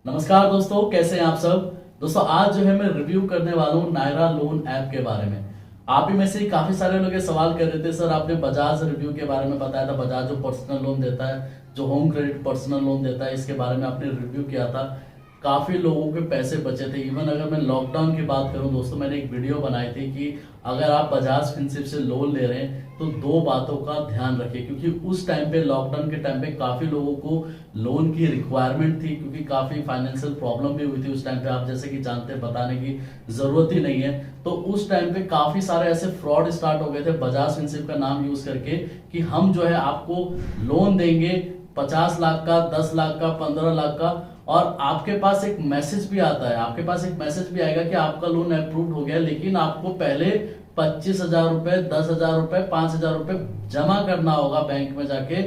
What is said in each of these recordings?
नमस्कार दोस्तों, कैसे हैं आप सब। दोस्तों आज जो है मैं रिव्यू करने वाला हूँ नायरा लोन ऐप के बारे में। आप ही में से काफी सारे लोग ये सवाल कर रहे थे, सर आपने बजाज रिव्यू के बारे में बताया था, बजाज जो पर्सनल लोन देता है, जो होम क्रेडिट पर्सनल लोन देता है, इसके बारे में आपने रिव्यू किया था। काफी लोगों के पैसे बचे थे। इवन अगर मैं लॉकडाउन की बात करूं दोस्तों, मैंने एक वीडियो बनाई थी कि अगर आप बजाज फिनसिप से लोन ले रहे हैं तो दो बातों का ध्यान रखिए, क्योंकि उस टाइम पे लॉकडाउन के टाइम पे काफी लोगों को लोन की रिक्वायरमेंट थी, क्योंकि काफी फाइनेंशियल प्रॉब्लम भी हुई थी उस टाइम पे। आप जैसे कि जानते हैं, बताने की जरूरत ही नहीं है। तो उस टाइम पे काफी सारे ऐसे फ्रॉड स्टार्ट हो गए थे बजाज फिनसिप का नाम यूज करके कि हम जो है आपको लोन देंगे 50 लाख का, 10 लाख का, 15 लाख का, और आपके पास एक मैसेज भी आता है, आपके पास एक मैसेज भी आएगा कि आपका लोन अप्रूव्ड हो गया, लेकिन आपको पहले 25,000 रुपए, 10,000 रुपए, 5,000 रुपए जमा करना होगा बैंक में जाके।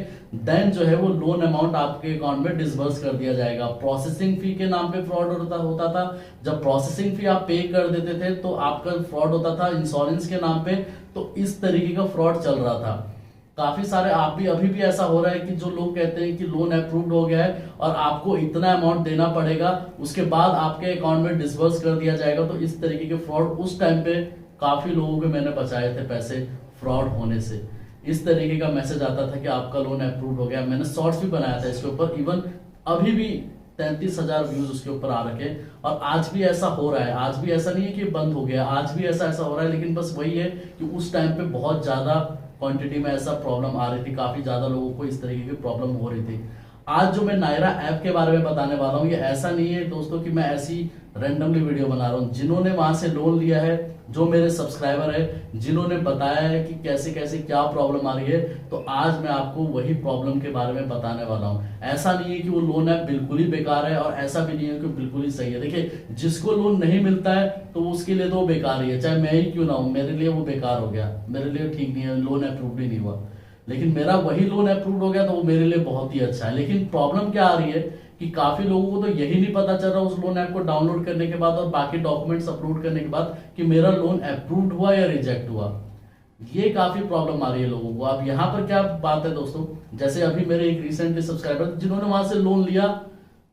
देन जो है वो लोन अमाउंट आपके अकाउंट में डिसबर्स कर दिया जाएगा। प्रोसेसिंग फी के नाम पे फ्रॉड होता था। जब प्रोसेसिंग फी आप पे कर देते थे तो आपका फ्रॉड होता था इंश्योरेंस के नाम पे। तो इस तरीके का फ्रॉड चल रहा था काफी सारे। आप भी अभी भी ऐसा हो रहा है कि जो लोग कहते हैं कि लोन अप्रूव्ड हो गया है और आपको इतना अमाउंट देना पड़ेगा, उसके बाद आपके अकाउंट में डिसबर्स कर दिया जाएगा। तो इस तरीके के फ्रॉड उस टाइम पे काफी लोगों के मैंने बचाए थे पैसे फ्रॉड होने से। इस तरीके का मैसेज आता था कि आपका लोन अप्रूव्ड हो गया। मैंने शॉर्ट्स भी बनाया था इसके ऊपर। इवन अभी भी 33,000 व्यूज उसके ऊपर आ रखे। और आज भी ऐसा हो रहा है, आज भी ऐसा नहीं है कि बंद हो गया, आज भी ऐसा ऐसा हो रहा है। लेकिन बस वही है कि उस टाइम पे बहुत ज्यादा क्वांटिटी में ऐसा प्रॉब्लम आ रही थी, काफी ज्यादा लोगों को इस तरीके की प्रॉब्लम हो रही थी। आज जो मैं नायरा ऐप के बारे में बताने वाला हूँ, ये ऐसा नहीं है दोस्तों कि मैं ऐसी रैंडमली वीडियो बना रहा हूँ। जिन्होंने वहां से लोन लिया है, जो मेरे सब्सक्राइबर है, जिन्होंने बताया है कि कैसे कैसे क्या प्रॉब्लम आ रही है, तो आज मैं आपको वही प्रॉब्लम के बारे में बताने वाला हूँ। ऐसा नहीं है कि वो लोन ऐप बिल्कुल ही बेकार है और ऐसा भी नहीं है कि बिल्कुल ही सही है। देखिए, जिसको लोन नहीं मिलता है तो उसके लिए तो वो बेकार ही है, चाहे मैं ही क्यों ना हूं, मेरे लिए वो बेकार हो गया, मेरे लिए ठीक नहीं है, लोन अप्रूव ही नहीं हुआ। लेकिन मेरा वही लोन अप्रूव हो गया तो वो मेरे लिए बहुत ही अच्छा है। लेकिन प्रॉब्लम क्या आ रही है कि काफी लोगों को तो यही नहीं पता चल रहा उस लोन ऐप को डाउनलोड करने के बाद और बाकी डॉक्यूमेंट्स अपलोड करने के बाद कि मेरा लोन अप्रूव्ड हुआ या रिजेक्ट हुआ। ये काफी प्रॉब्लम आ रही है लोगों को। अब यहाँ पर क्या बात है दोस्तों, जैसे अभी मेरे एक रिसेंटली सब्सक्राइबर जिन्होंने वहां से लोन लिया,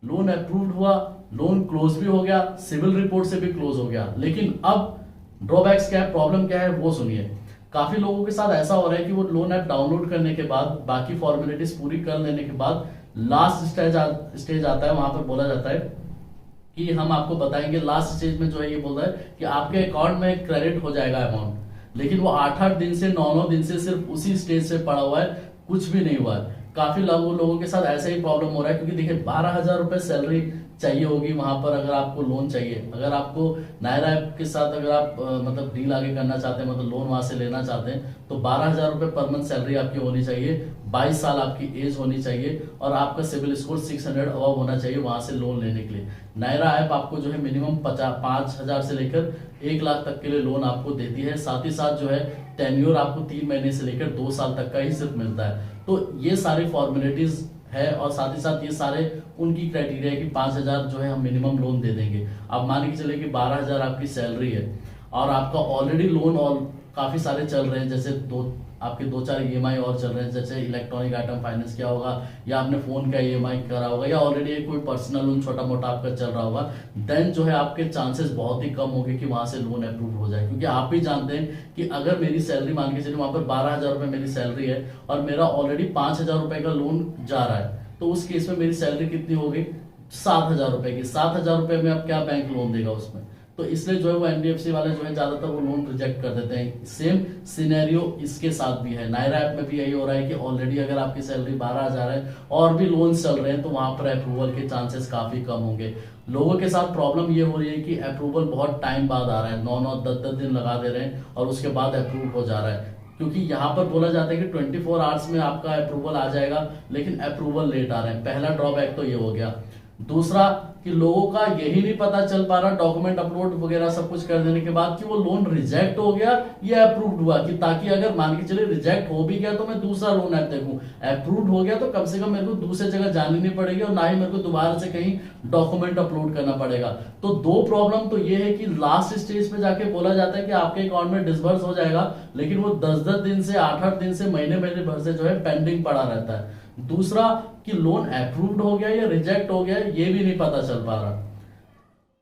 लोन अप्रूव्ड हुआ, लोन क्लोज भी हो गया, सिविल रिपोर्ट से भी क्लोज हो गया। लेकिन अब ड्रॉबैक्स क्या है, प्रॉब्लम क्या है, वो सुनिए। काफी लोगों के साथ ऐसा हो रहा है कि वो लोन ऐप डाउनलोड करने के बाद, बाकी फॉर्मेलिटीज पूरी कर लेने के बाद, लास्ट स्टेज आता है, वहां पर बोला जाता है कि हम आपको बताएंगे। लास्ट स्टेज में जो है ये बोल रहा है कि आपके अकाउंट में क्रेडिट हो जाएगा अमाउंट। लेकिन वो 8-8 दिन से 9-9 दिन से सिर्फ उसी स्टेज से पड़ा हुआ है, कुछ भी नहीं हुआ है। काफी लोगों के साथ ऐसा ही प्रॉब्लम हो रहा है, क्योंकि देखिए 12,000 रुपए सैलरी चाहिए होगी वहां पर अगर आपको लोन चाहिए। अगर आपको नायरा ऐप के साथ अगर आप मतलब डील आगे करना चाहते हैं, मतलब लोन वहां से लेना चाहते हैं, तो 12,000 रुपए पर मंथ सैलरी आपकी होनी चाहिए, 22 साल आपकी एज होनी चाहिए और आपका सिविल स्कोर 600 अबव होना चाहिए वहां से लोन लेने के लिए। नायरा ऐप आपको जो है मिनिमम 5,000 से लेकर 1 लाख तक के लिए लोन आपको देती है। साथ ही साथ जो है टेन्योर आपको 3 महीने से लेकर 2 साल तक का ही सिर्फ मिलता है। तो ये सारी फॉर्मेलिटीज है और साथ ही साथ ये सारे उनकी क्राइटेरिया है कि 5,000 जो है हम मिनिमम लोन दे देंगे। अब मान के चले कि 12,000 आपकी सैलरी है और आपका ऑलरेडी लोन और काफी सारे चल रहे हैं, जैसे आपके 2-4 ईएमआई और चल रहे हैं, जैसे इलेक्ट्रॉनिक आइटम फाइनेंस किया होगा या आपने फोन का ईएमआई करा होगा या ऑलरेडी कोई पर्सनल लोन छोटा मोटा आपका चल रहा होगा, देन जो है आपके चांसेस बहुत ही कम होंगे कि वहां से लोन अप्रूव हो जाए। क्योंकि आप भी जानते हैं कि अगर मेरी सैलरी मान के चलिए वहां पर 12,000 रुपए मेरी सैलरी है और मेरा ऑलरेडी 5,000 रुपए का लोन जा रहा है, तो उस केस में मेरी सैलरी कितनी होगी, 7,000 रुपए की। 7,000 रुपए में अब क्या बैंक लोन देगा उसमें। तो इसलिए जो है वो एनबीएफसी वाले जो है ज्यादातर वो लोन रिजेक्ट कर देते हैं। सेम सिनेरियो इसके साथ भी है, नायरा ऐप में भी यही हो रहा है कि ऑलरेडी अगर आपकी सैलरी 12,000 है और भी लोन चल रहे हैं तो वहां पर अप्रूवल के चांसेस काफी कम होंगे। लोगों के साथ प्रॉब्लम ये हो रही है कि अप्रूवल बहुत टाइम बाद आ रहा है, 9-9 10-10 दिन लगा दे रहे हैं और उसके बाद अप्रूव हो जा रहा है। क्योंकि यहाँ पर बोला जाता है कि 24 आवर्स में आपका अप्रूवल आ जाएगा, लेकिन अप्रूवल लेट आ रहे हैं। पहला ड्रॉबैक तो ये हो गया। दूसरा कि लोगों का यही नहीं पता चल पा रहा डॉक्यूमेंट अपलोड वगैरह सब कुछ कर देने के बाद कि वो लोन रिजेक्ट हो गया या अप्रूव्ड हुआ, कि ताकि अगर मान के चले रिजेक्ट हो भी गया तो मैं दूसरा लोन ऐप देखूं, अप्रूव्ड हो गया तो कम से कम मेरे को दूसरी जगह जानी नहीं पड़ेगी और ना ही मेरे को दोबारा से कहीं डॉक्यूमेंट अपलोड करना पड़ेगा। तो दो प्रॉब्लम तो ये है कि लास्ट स्टेज पे जाके बोला जाता है कि आपके अकाउंट में डिसबर्स हो जाएगा, लेकिन वो 10-10 दिन से 8-8 दिन से महीने भर से जो है पेंडिंग पड़ा रहता है। दूसरा कि लोन अप्रूव्ड हो गया या रिजेक्ट हो गया ये भी नहीं पता चल पा रहा।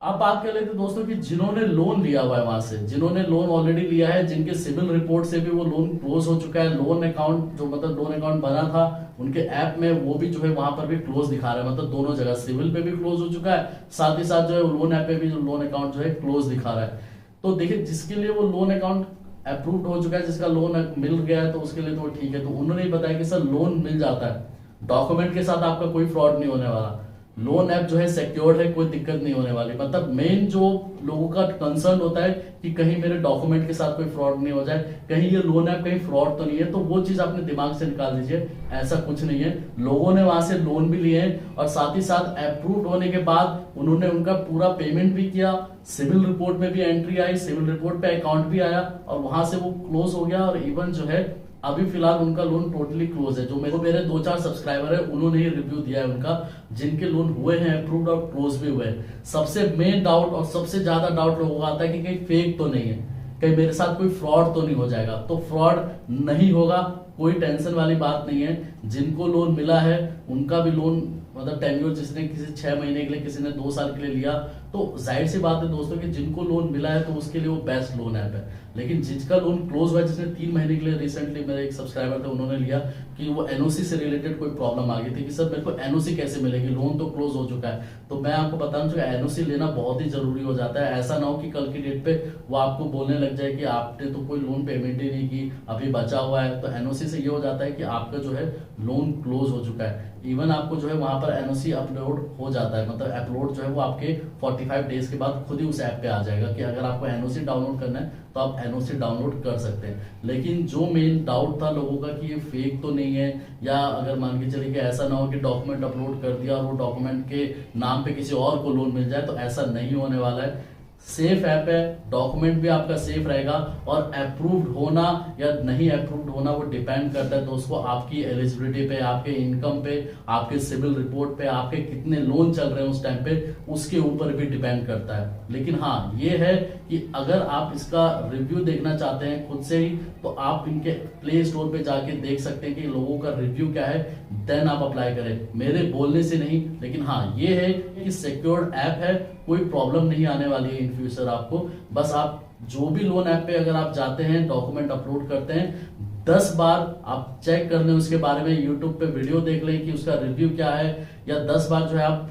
अब बात कर लेते हैं दोस्तों कि जिन्होंने लोन लिया हुआ है वहां से, जिन्होंने लोन ऑलरेडी लिया है, जिनके सिविल रिपोर्ट से भी वो लोन क्लोज हो चुका है, लोन अकाउंट जो मतलब लोन अकाउंट बना था उनके ऐप में वो भी जो है वहां पर भी क्लोज दिखा रहा है, मतलब दोनों जगह सिविल पे भी क्लोज हो चुका है, साथ ही साथ जो है लोन ऐप पे भी लोन अकाउंट जो है क्लोज दिखा रहा है। तो देखिए जिसके लिए वो लोन अकाउंट अप्रूव्ड हो चुका है, जिसका लोन मिल गया है तो उसके लिए तो ठीक है। तो उन्होंने ही बताया कि सर लोन मिल जाता है, डॉक्यूमेंट के साथ आपका कोई फ्रॉड नहीं होने वाला, लोन ऐप जो है सिक्योर्ड है, कोई दिक्कत नहीं होने वाली। मतलब मेन जो लोगों का कंसर्न होता है कि कहीं मेरे डॉक्यूमेंट के साथ कोई फ्रॉड नहीं हो जाए, कहीं ये लोन ऐप कहीं फ्रॉड तो नहीं है, तो वो चीज अपने दिमाग से निकाल दीजिए, ऐसा कुछ नहीं है। लोगों ने वहां से लोन भी लिए हैं और साथ ही साथ अप्रूव्ड होने के बाद उन्होंने उनका पूरा पेमेंट भी किया, सिविल रिपोर्ट में भी एंट्री आई, सिविल रिपोर्ट पे अकाउंट भी आया और वहां से वो क्लोज हो गया। और इवन जो है अभी फिलहाल उनका लोन टोटली क्लोज है। जो मेरे 2-4 सब्सक्राइबर है उन्होंने ही रिव्यू दिया है उनका, जिनके लोन हुए हैं अप्रूव्ड और क्लोज भी हुए हैं। सबसे मेन डाउट और सबसे ज्यादा डाउट लोगों को आता है कि कहीं फेक तो नहीं है, कहीं मेरे साथ कोई फ्रॉड तो नहीं हो जाएगा। तो फ्रॉड नहीं होगा, कोई टेंशन वाली बात नहीं है। जिनको लोन मिला है उनका भी लोन मतलब टेन्योर, जिसने किसी 6 महीने के लिए, किसी ने 2 साल के लिए लिया, तो जाहिर सी बात है दोस्तों कि जिनको लोन मिला है तो उसके लिए वो बेस्ट लोन ऐप है। लेकिन जिसका लोन क्लोज हुआ है, जिसने 3 महीने के लिए, रिसेंटली मेरे एक सब्सक्राइबर थे उन्होंने लिया कि वो एनओसी से रिलेटेड कोई प्रॉब्लम आ गई थी कि सर मेरे को एनओसी कैसे मिलेगी, लोन तो क्लोज हो चुका है। तो मैं आपको बताना चाहूंगा एनओसी लेना बहुत ही जरूरी हो जाता है। ऐसा ना हो कि कल की डेट पे वो आपको बोलने लग जाए कि आपने तो कोई लोन पेमेंट ही नहीं की, अभी बचा हुआ है। तो एनओसी से ये हो जाता है कि आपका जो है लोन क्लोज हो चुका है। इवन आपको जो है वहां पर एनओसी अपलोड हो जाता है, मतलब अपलोड जो है वो आपके 45 डेज के बाद खुद ही उस ऐप पे आ जाएगा कि अगर आपको एनओसी डाउनलोड करना है तो आप एनओसी डाउनलोड कर सकते हैं। लेकिन जो मेन डाउट था लोगों का कि ये फेक तो नहीं है, या अगर मान के चलिए कि ऐसा ना हो कि डॉक्यूमेंट अपलोड कर दिया और वो डॉक्यूमेंट के नाम पे किसी और को लोन मिल जाए, तो ऐसा नहीं होने वाला है। सेफ ऐप है, डॉक्यूमेंट भी आपका सेफ रहेगा और अप्रूव्ड होना या नहीं अप्रूव्ड होना वो डिपेंड करता है दोस्तों आपकी एलिजिबिलिटी पे, आपके इनकम पे, आपके सिविल रिपोर्ट पे, आपके कितने लोन चल रहे हैं उस टाइम पे, उसके ऊपर भी डिपेंड करता है। लेकिन हाँ ये है कि अगर आप इसका रिव्यू देखना चाहते हैं खुद से ही, तो आप इनके प्ले स्टोर पे जाके देख सकते हैं कि लोगों का रिव्यू क्या है, देन आप अप्लाई करें, मेरे बोलने से नहीं। लेकिन हाँ ये है कि सिक्योर्ड ऐप है, कोई प्रॉब्लम नहीं आने वाली है इन फ्यूचर आपको। बस आप जो भी लोन ऐप पे अगर आप जाते हैं, डॉक्यूमेंट अपलोड करते हैं, 10 बार आप चेक कर लें उसके बारे में, यूट्यूब पे वीडियो देख लें कि उसका रिव्यू क्या है, या 10 बार जो है आप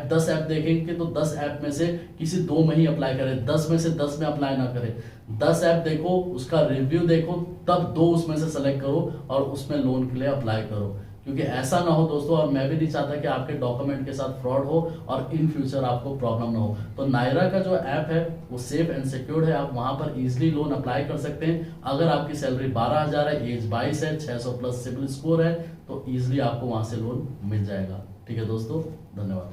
10 ऐप देखेंगे तो 10 ऐप में से किसी 2 में ही अप्लाई करें, 10 में से 10 में अप्लाई ना करें। 10 ऐप देखो, उसका रिव्यू देखो, तब 2 उसमें से सेलेक्ट करो और उसमें लोन के लिए अप्लाई करो। क्योंकि ऐसा ना हो दोस्तों, और मैं भी नहीं चाहता कि आपके डॉक्यूमेंट के साथ फ्रॉड हो और इन फ्यूचर आपको प्रॉब्लम ना हो। तो नायरा का जो ऐप है वो सेफ एंड सिक्योर्ड है, आप वहां पर इजीली लोन अप्लाई कर सकते हैं। अगर आपकी सैलरी 12,000 है, एज 22 है, 600 प्लस सिविल स्कोर है, तो इजीली आपको वहां से लोन मिल जाएगा। ठीक है दोस्तों, धन्यवाद।